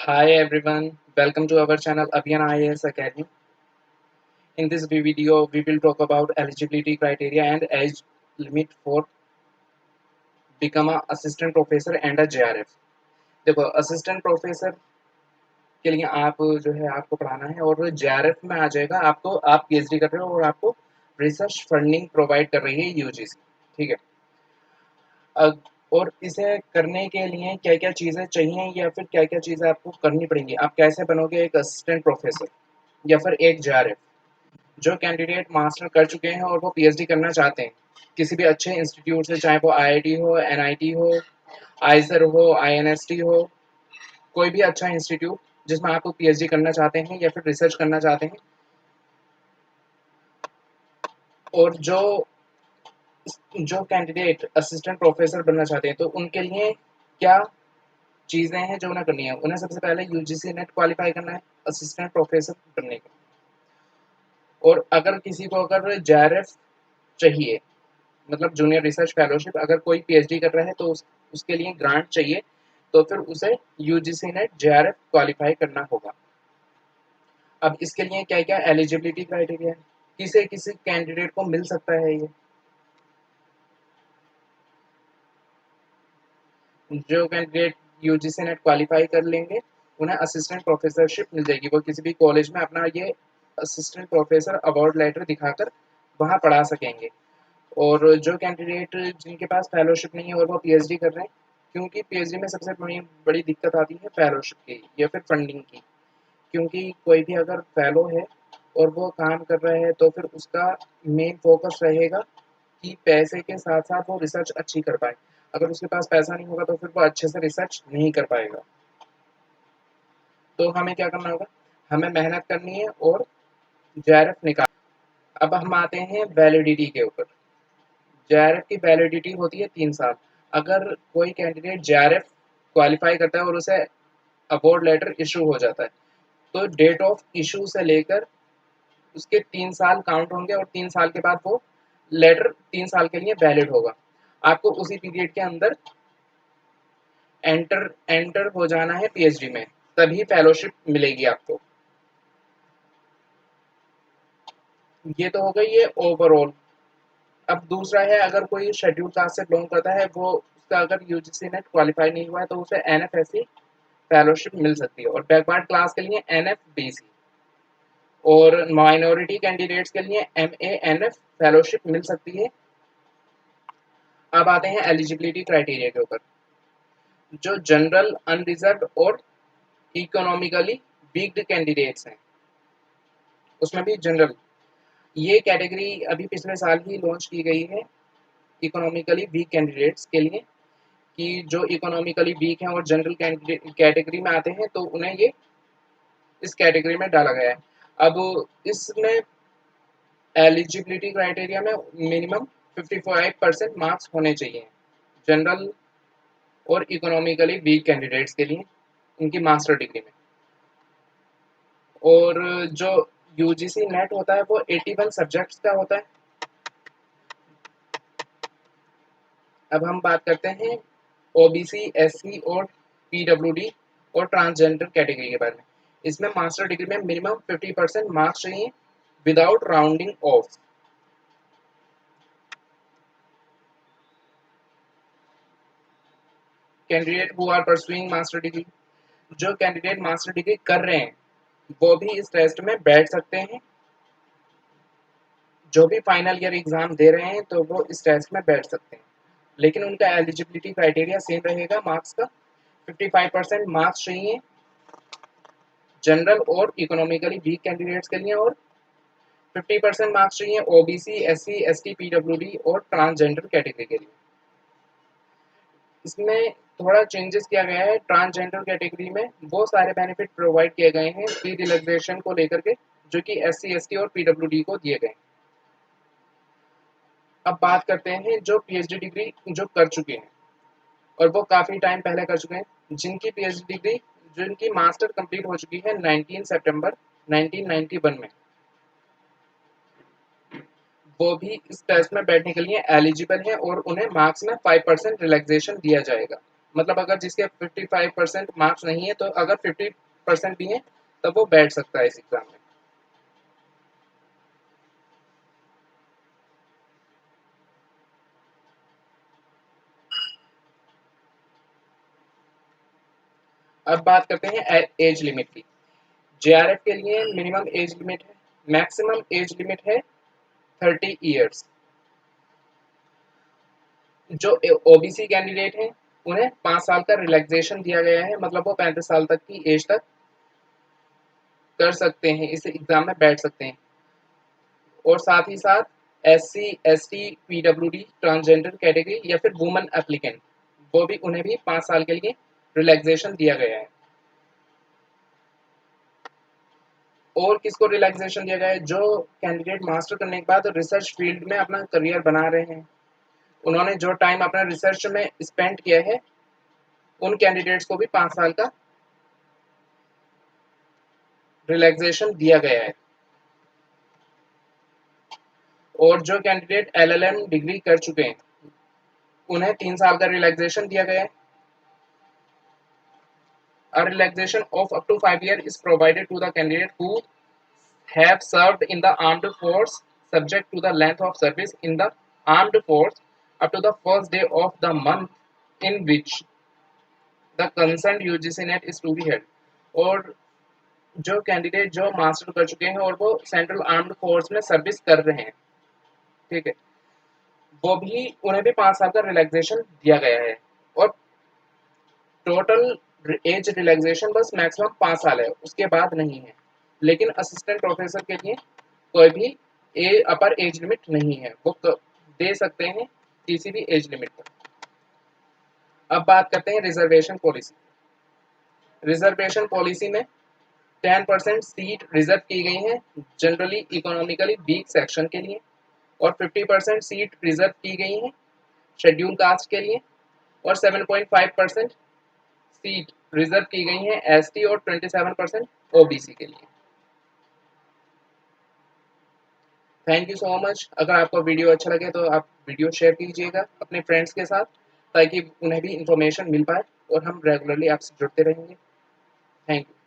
Hi everyone, welcome to our channel Abhiyan IAS Academy. In this video, we will talk about eligibility criteria and age limit for become a assistant professor and a JRF. देखो assistant professor के लिए आप जो है आपको पढ़ाना है और JRF में आ जाएगा आपको आप पीएचडी कर रहे हो और आपको रिसर्च फंडिंग प्रोवाइड कर रही है यूजीसी। ठीक है। और इसे करने के लिए क्या क्या चीज़ें चाहिए या फिर क्या क्या चीज़ें आपको करनी पड़ेंगी, आप कैसे बनोगे एक असिस्टेंट प्रोफेसर या फिर एक JRF। जो कैंडिडेट मास्टर कर चुके हैं और वो पीएचडी करना चाहते हैं किसी भी अच्छे इंस्टीट्यूट से, चाहे वो आईआईटी हो, एनआईटी हो, आइजर हो, आईएनएसटी हो, कोई भी अच्छा इंस्टीट्यूट जिसमें आप पीएचडी करना चाहते हैं या फिर रिसर्च करना चाहते हैं, और जो जो कैंडिडेट असिस्टेंट प्रोफेसर बनना चाहते हैं तो उनके लिए क्या चीज़ें हैं जो उन्हें करनी है। उन्हें सबसे पहले यूजीसी नेट क्वालिफाई करना है असिस्टेंट प्रोफेसर बनने का। और अगर किसी को अगर जेआरएफ चाहिए, मतलब जूनियर रिसर्च फेलोशिप, अगर कोई पीएचडी कर रहा है तो उसके लिए ग्रांट चाहिए, तो फिर उसे यूजीसी नेट जेआरएफ क्वालिफाई करना होगा। अब इसके लिए क्या क्या एलिजिबिलिटी क्राइटेरिया है, किसे किसी कैंडिडेट को मिल सकता है ये। जो कैंडिडेट यूजीसी नेट क्वालिफाई कर लेंगे उन्हें असिस्टेंट प्रोफेसरशिप मिल जाएगी। वो किसी भी कॉलेज में अपना ये असिस्टेंट प्रोफेसर अवार्ड लेटर दिखाकर वहाँ पढ़ा सकेंगे। और जो कैंडिडेट जिनके पास फेलोशिप नहीं है और वो पीएचडी कर रहे हैं, क्योंकि पीएचडी में सबसे बड़ी बड़ी दिक्कत आती है फेलोशिप की या फिर फंडिंग की। क्योंकि कोई भी अगर फेलो है और वो काम कर रहा है तो फिर उसका मेन फोकस रहेगा कि पैसे के साथ साथ वो रिसर्च अच्छी कर पाए। अगर उसके पास पैसा नहीं होगा तो फिर वो अच्छे से रिसर्च नहीं कर पाएगा। तो हमें क्या करना होगा, हमें मेहनत करनी है और जेआरएफ निकाल। अब हम आते हैं वैलिडिटी के ऊपर। जेआरएफ की वैलिडिटी होती है 3 साल। अगर कोई कैंडिडेट जेआरएफ क्वालिफाई करता है और उसे अवार्ड लेटर इशू हो जाता है तो डेट ऑफ इशू से लेकर उसके 3 साल काउंट होंगे और 3 साल के बाद वो लेटर 3 साल के लिए वैलिड होगा। आपको उसी पीरियड के अंदर एंटर एंटर हो जाना है पीएचडी में, तभी फेलोशिप मिलेगी आपको। ये तो हो गई ये ओवरऑल। अब दूसरा है, अगर कोई शेड्यूल कास्ट से बिलोंग करता है, वो उसका अगर यूजीसी नेट क्वालिफाई नहीं हुआ है तो उसे एनएफएससी फेलोशिप मिल सकती है, और बैकवर्ड क्लास के लिए एनएफबीसी, और माइनॉरिटी कैंडिडेट्स के लिए एमएएनएफ फेलोशिप मिल सकती है। अब आते हैं एलिजिबिलिटी क्राइटेरिया के ऊपर। जो जनरल, अनरिजर्व और इकोनॉमिकली वीक्ड कैंडिडेट्स हैं, उसमें भी जनरल, ये कैटेगरी अभी पिछले साल ही लॉन्च की गई है इकोनॉमिकली वीक कैंडिडेट्स के लिए, कि जो इकोनॉमिकली वीक हैं और जनरल कैटेगरी में आते हैं तो उन्हें ये इस कैटेगरी में डाला गया है। अब इसमें एलिजिबिलिटी क्राइटेरिया में मिनिमम 55% मार्क्स होने चाहिए जनरल और इकोनॉमिकली वीक कैंडिडेट्स के लिए उनकी मास्टर डिग्री में। और जो यूजीसी नेट होता है वो 81 सब्जेक्ट्स का होता है। अब हम बात करते हैं ओबीसी, एससी और पीडब्ल्यूडी और ट्रांसजेंडर कैटेगरी के बारे में। इसमें मास्टर डिग्री में मिनिमम 50% मार्क्स चाहिए without rounding off. Candidate who are pursuing master degree, जो कैंडिडेट मास्टर डिग्री कर रहे हैं वो भी इस टेस्ट में बैठ सकते हैं। जो भी फाइनल ईयर एग्जाम दे रहे हैं तो वो इस टेस्ट में बैठ सकते हैं, लेकिन उनका एलिजिबिलिटी क्राइटेरिया सेम रहेगा मार्क्स का। 55% मार्क्स चाहिए जनरल और इकोनॉमिकली वीक कैंडिडेट्स के लिए, और 50% मार्क्स चाहिए ओबीसी, एससी, एसटी, पीडब्ल्यूडी और ट्रांसजेंडर कैटेगरी के लिए। इसमें थोड़ा चेंजेस किया गया है। ट्रांसजेंडर कैटेगरी में वो सारे बेनिफिट प्रोवाइड किए गए हैं फी रिलैक्सेशन को लेकर के, जो कि एससी, एसटी और पीडब्ल्यूडी को दिए गए। अब बात करते हैं जो पीएचडी डिग्री जो कर चुके हैं और वो काफ़ी टाइम पहले कर चुके हैं, जिनकी पीएचडी डिग्री, जिनकी मास्टर कंप्लीट हो चुकी है 19 सितंबर 1991 में, वो भी इस टेस्ट में बैठने के लिए एलिजिबल हैं और उन्हें मार्क्स में 5% रिलैक्सेशन दिया जाएगा। मतलब अगर जिसके 55% मार्क्स नहीं है, तो अगर 50% भी है तब वो बैठ सकता है इस एग्जाम में। अब बात करते हैं एज लिमिट की। जेआरएफ के लिए मिनिमम एज लिमिट है, मैक्सिमम एज लिमिट है 30 ईयर्स। जो ओबीसी कैंडिडेट हैं उन्हें 5 साल का रिलैक्सेशन दिया गया है, मतलब वो 35 साल तक की एज तक कर सकते हैं, इस एग्जाम में बैठ सकते हैं। और साथ ही साथ SC, ST, PWD, transgender category या फिर वुमेन एप्लीकेंट, वो भी उन्हें भी 5 साल के लिए रिलैक्सेशन दिया गया है। और किसको रिलैक्सेशन दिया गया है? जो कैंडिडेट मास्टर करने के बाद रिसर्च फील्ड में अपना करियर बना रहे हैं, उन्होंने जो टाइम अपना रिसर्च में स्पेंड किया है, उन कैंडिडेट्स को भी 5 साल का रिलैक्सेशन दिया गया है। और जो कैंडिडेट एलएलएम डिग्री कर चुके हैं उन्हें 3 साल का रिलैक्सेशन दिया गया है। A relaxation of up to 5 years is provided to the candidate who have served in the armed force, subject to the length of service in the armed force up to the first day of the month in which the concerned UGC net is to be held। और जो candidate जो master कर चुके हैं और वो central armed force में service कर रहे हैं, ठीक है, वो भी उन्हें भी 5 साल का रिलैक्सेशन दिया गया है। और टोटल एज रिलैक्सेशन बस मैक्सिमम 5 साल है, उसके बाद नहीं है। लेकिन असिस्टेंट प्रोफेसर के लिए कोई भी अपर एज लिमिट नहीं है, वो दे सकते हैं किसी भी एज लिमिट पर। अब बात करते हैं रिजर्वेशन पॉलिसी। रिजर्वेशन पॉलिसी में 10% सीट रिजर्व की गई हैं जनरली इकोनॉमिकली वीक सेक्शन के लिए, और 50% सीट रिजर्व की गई हैं शेड्यूल कास्ट के लिए, और 7.5% सीट रिजर्व की गई हैं एसटी, और 27% ओबीसी के लिए। Thank you so much. अगर आपको वीडियो अच्छा लगे तो आप वीडियो शेयर कीजिएगा अपने फ्रेंड्स के साथ, ताकि उन्हें भी इंफॉर्मेशन मिल पाए और हम रेगुलरली आपसे जुड़ते रहेंगे। Thank you.